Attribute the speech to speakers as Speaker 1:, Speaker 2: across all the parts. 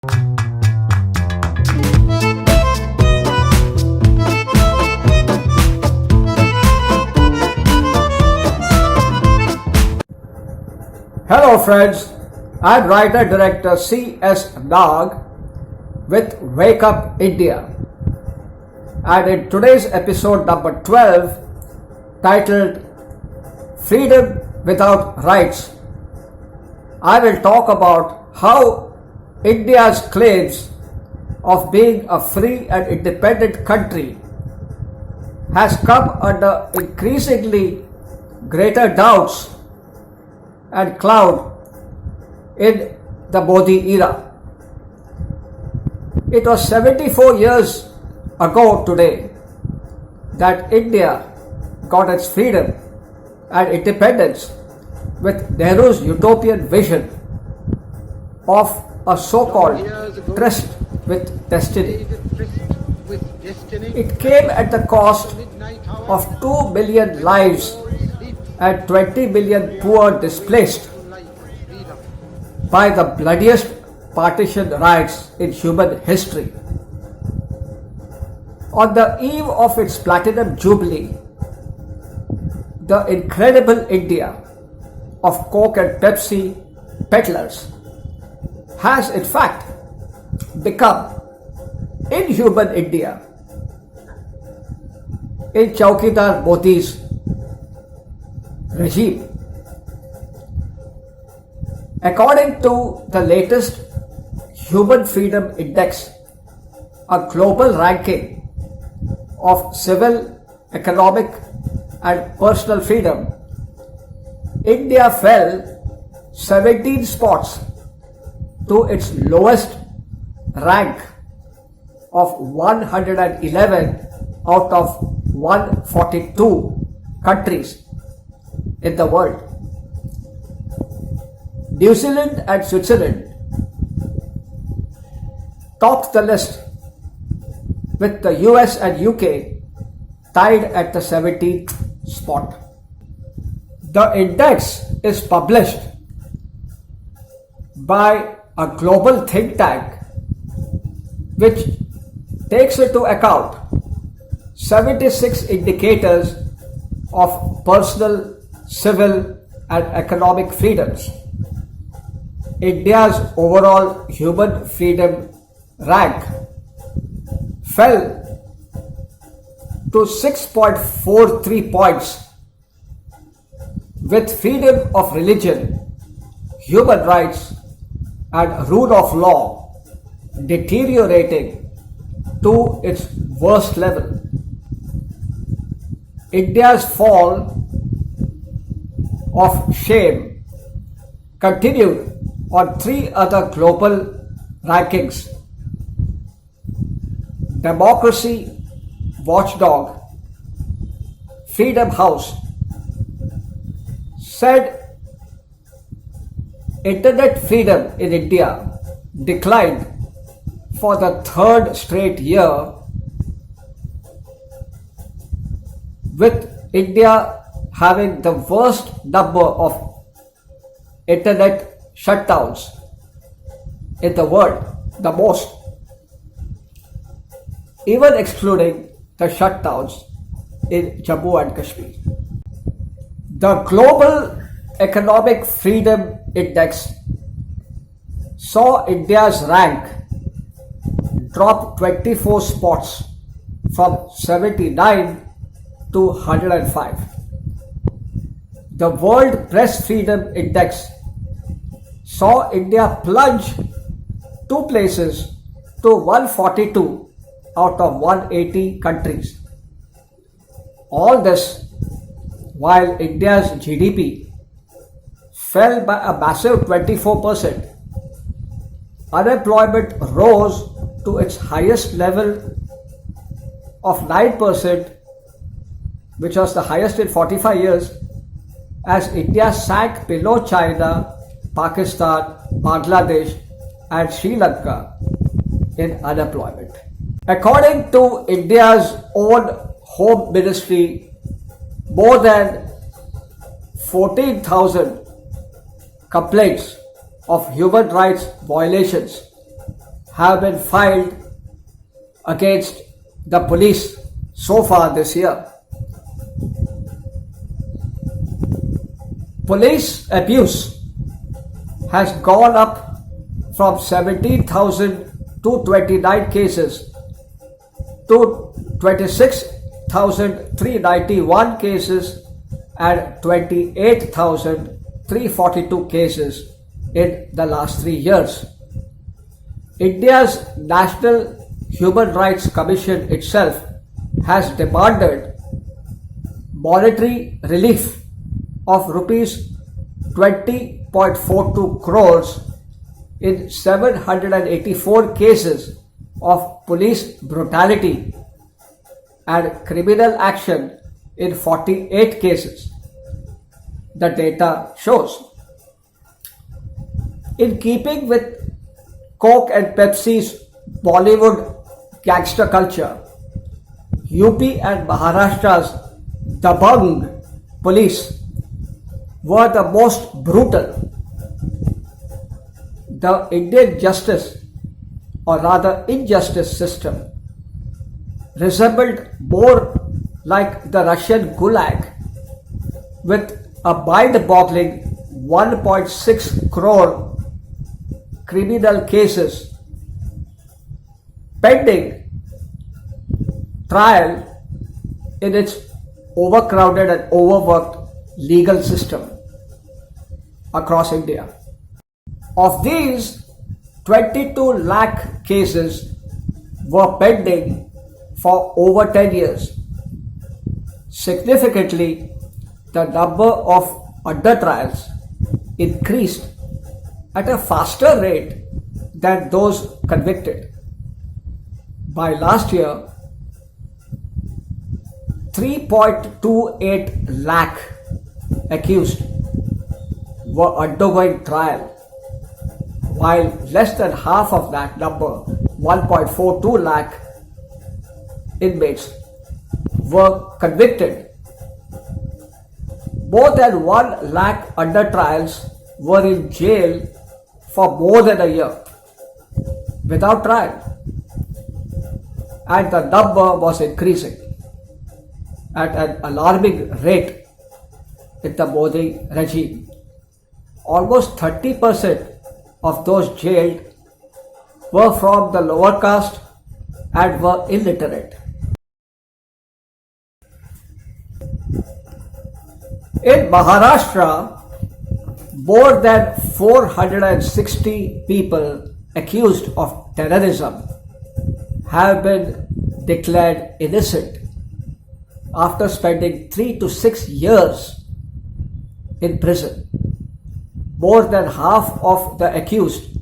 Speaker 1: Hello friends, I'm writer-director C.S. Nag with Wake Up India, and in today's episode number 12 titled Freedom Without Rights, I will talk about how India's claims of being a free and independent country has come under increasingly greater doubts and cloud in the Modi era. It was 74 years ago today that India got its freedom and independence with Nehru's utopian vision of a so-called tryst with destiny. It came at the cost of 2 million lives and 20 million poor displaced by the bloodiest partition riots in human history. On the eve of its platinum jubilee, the incredible India of Coke and Pepsi peddlers has in fact become inhuman India in Chaukidar Modi's regime. According to the latest Human Freedom Index, a global ranking of civil, economic and personal freedom, India fell 17 spots to its lowest rank of 111 out of 142 countries in the world. New Zealand and Switzerland topped the list, with the US and UK tied at the 17th spot. The index is published by a global think tank which takes into account 76 indicators of personal, civil and economic freedoms. India's overall human freedom rank fell to 6.43 points, with freedom of religion, human rights and rule of law deteriorating to its worst level. India's fall of shame continued on 3 other global rankings. Democracy watchdog Freedom House said internet freedom in India declined for the 3rd straight year, with India having the worst number of internet shutdowns in the world, the most, even excluding the shutdowns in Jammu and Kashmir. The Global Economic Freedom Index saw India's rank drop 24 spots from 79 to 105. The World Press Freedom Index saw India plunge 2 places to 142 out of 180 countries. All this while India's GDP fell by a massive 24%. Unemployment rose to its highest level of 9%, which was the highest in 45 years, as India sank below China, Pakistan, Bangladesh and Sri Lanka in unemployment. According to India's own Home Ministry, more than 14,000 complaints of human rights violations have been filed against the police so far this year. Police abuse has gone up from 17,229 cases to 26,391 cases and 28,342 cases in the last 3 years. India's National Human Rights Commission itself has demanded monetary relief of rupees 20.42 crores in 784 cases of police brutality and criminal action in 48 cases, the data shows. In keeping with Coke and Pepsi's Bollywood gangster culture, UP and Maharashtra's Dabang police were the most brutal. The Indian justice, or rather injustice system, resembled more like the Russian Gulag, with a mind-boggling 1.6 crore criminal cases pending trial in its overcrowded and overworked legal system across India. Of these, 22 lakh cases were pending for over 10 years. Significantly, the number of under trials increased at a faster rate than those convicted. By last year, 3.28 lakh accused were undergoing trial, while less than half of that number, 1.42 lakh inmates, were convicted. More than 1 lakh under trials were in jail for more than a year without trial, and the number was increasing at an alarming rate in the Modi regime. Almost 30% of those jailed were from the lower caste and were illiterate. In Maharashtra, more than 460 people accused of terrorism have been declared innocent after spending 3 to 6 years in prison. More than half of the accused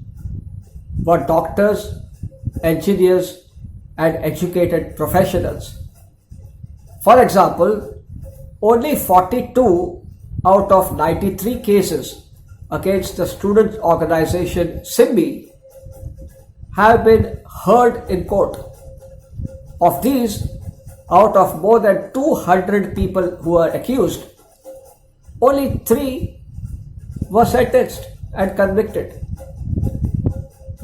Speaker 1: were doctors, engineers, and educated professionals. For example, only 42 out of 93 cases against the student organization SIMBI have been heard in court. Of these, out of more than 200 people who are accused, only 3 were sentenced and convicted.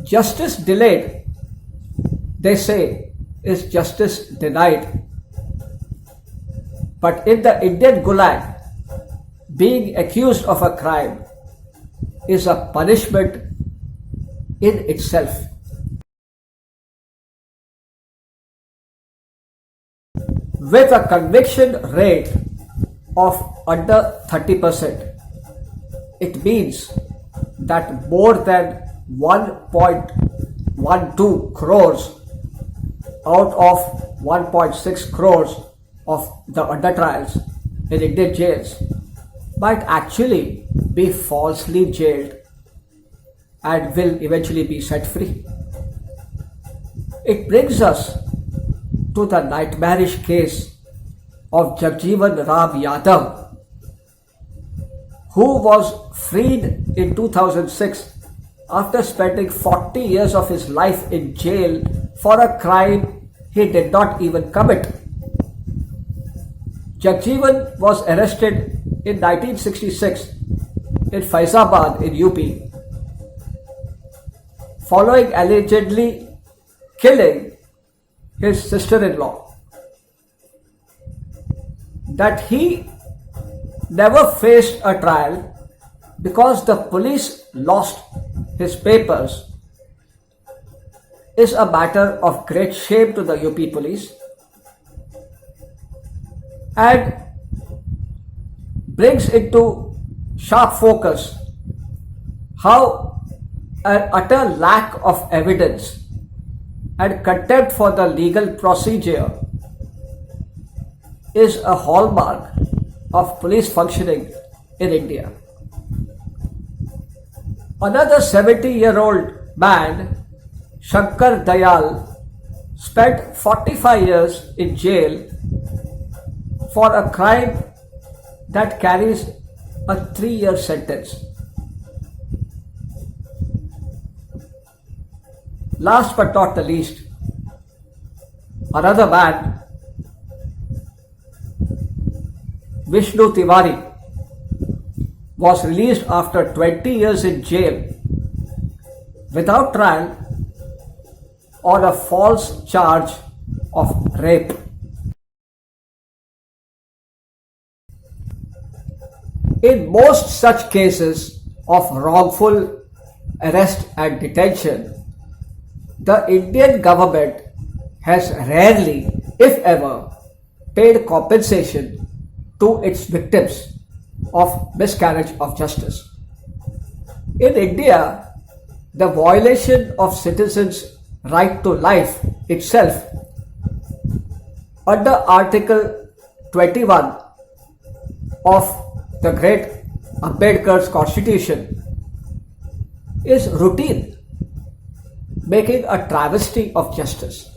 Speaker 1: Justice delayed, they say, is justice denied. But in the Indian Gulag, being accused of a crime is a punishment in itself. With a conviction rate of under 30%, it means that more than 1.12 crores out of 1.6 crores of the under trials in Indian jails might actually be falsely jailed and will eventually be set free. It brings us to the nightmarish case of Jagjeevan Ram Yadav, who was freed in 2006 after spending 40 years of his life in jail for a crime he did not even commit. Jagjeevan was arrested in 1966 in Faizabad in UP following allegedly killing his sister-in-law, that he never faced a trial because the police lost his papers is a matter of great shame to the UP police and brings into sharp focus how an utter lack of evidence and contempt for the legal procedure is a hallmark of police functioning in India. Another 70-year-old man, Shankar Dayal, spent 45 years in jail for a crime that carries a 3-year sentence. Last but not the least, another man, Vishnu Tiwari, was released after 20 years in jail without trial on a false charge of rape. In most such cases of wrongful arrest and detention, the Indian government has rarely, if ever, paid compensation to its victims of miscarriage of justice. In India, the violation of citizens' right to life itself, under Article 21 of the great Ambedkar's Constitution, is routine, making a travesty of justice.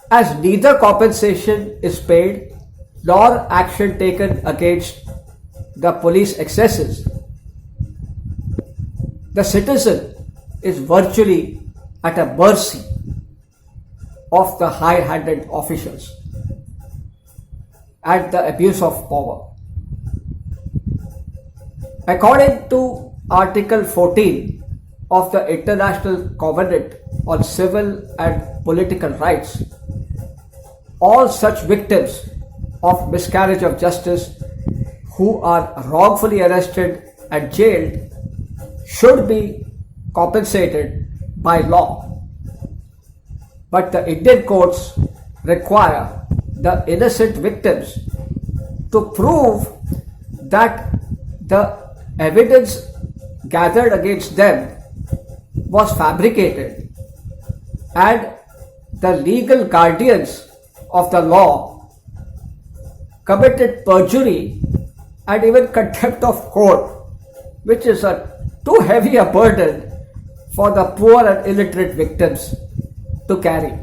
Speaker 1: As neither compensation is paid nor action taken against the police excesses, the citizen is virtually at a mercy of the high-handed officials and the abuse of power. According to Article 14 of the International Covenant on Civil and Political Rights, all such victims of miscarriage of justice who are wrongfully arrested and jailed should be compensated by law. But the Indian courts require the innocent victims to prove that the evidence gathered against them was fabricated and the legal guardians of the law committed perjury and even contempt of court, which is too heavy a burden for the poor and illiterate victims to carry.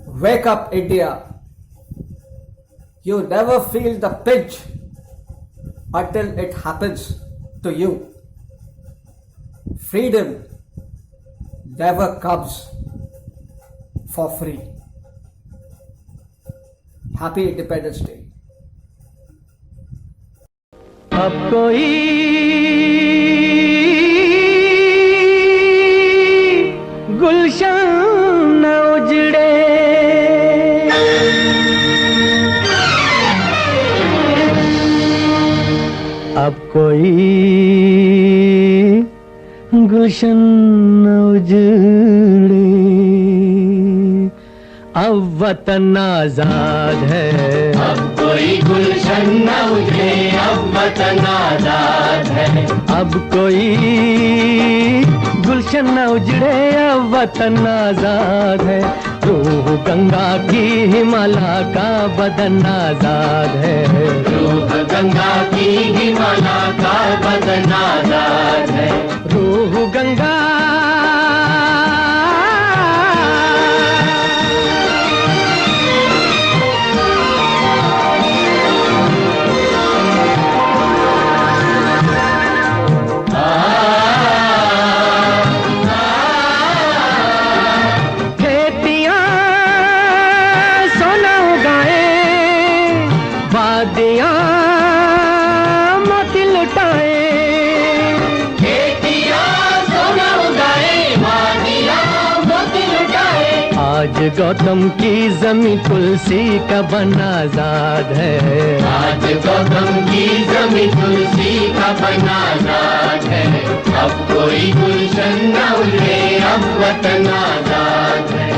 Speaker 1: Wake up, India. You never feel the pinch until it happens to you. Freedom never comes for free. Happy Independence Day.
Speaker 2: अब कोई गुलशन न उजड़े, अब कोई गुलशन न उजड़े, अब वतन आजाद है, अब कोई गुलशन न उजड़े, अब वतन आजाद है, अब कोई गुलशन न उजड़े, अब वतन आजाद है, रूह गंगा की हिमालय का बदन आजाद है, रूह गंगा की हिमालय का बदन आजाद है, रूह गंगा मोती लुटा गौतम की जमी तुलसी का बन आजाद है।
Speaker 3: आज गौतम की जमी तुलसी का बन आजाद है। अब कोई गुलशन न उड़े, अब वतन आजाद है।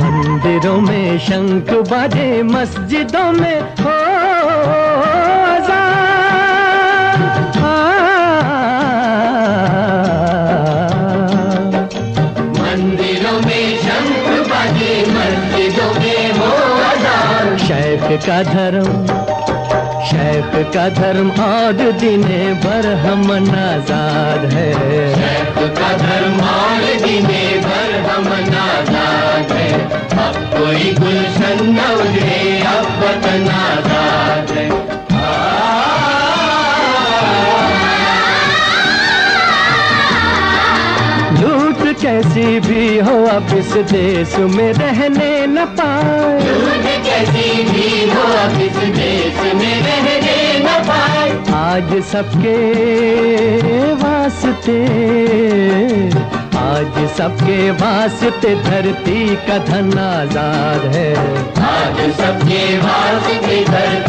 Speaker 2: मंदिरों में शंख बाजे, मस्जिदों में हो
Speaker 3: मंदिरों में शंख बाजे, मस्जिदों में हो अज़ान।
Speaker 2: शेख का धर्म और दिने भर हम आजाद है।
Speaker 3: शेख का धर्म और दिने भर हम आजाद है। अब कोई गुलशन न उजड़े, अब वतन आजाद है।
Speaker 2: झूठ कैसी भी हो अब इस देश में रहने न पाए।
Speaker 3: झूठ कैसी भी हो अब इस देश में रहने न पाए।
Speaker 2: आज सबके वास्ते धरती का धन आजाद है।
Speaker 3: आज सबके वास्ते धरती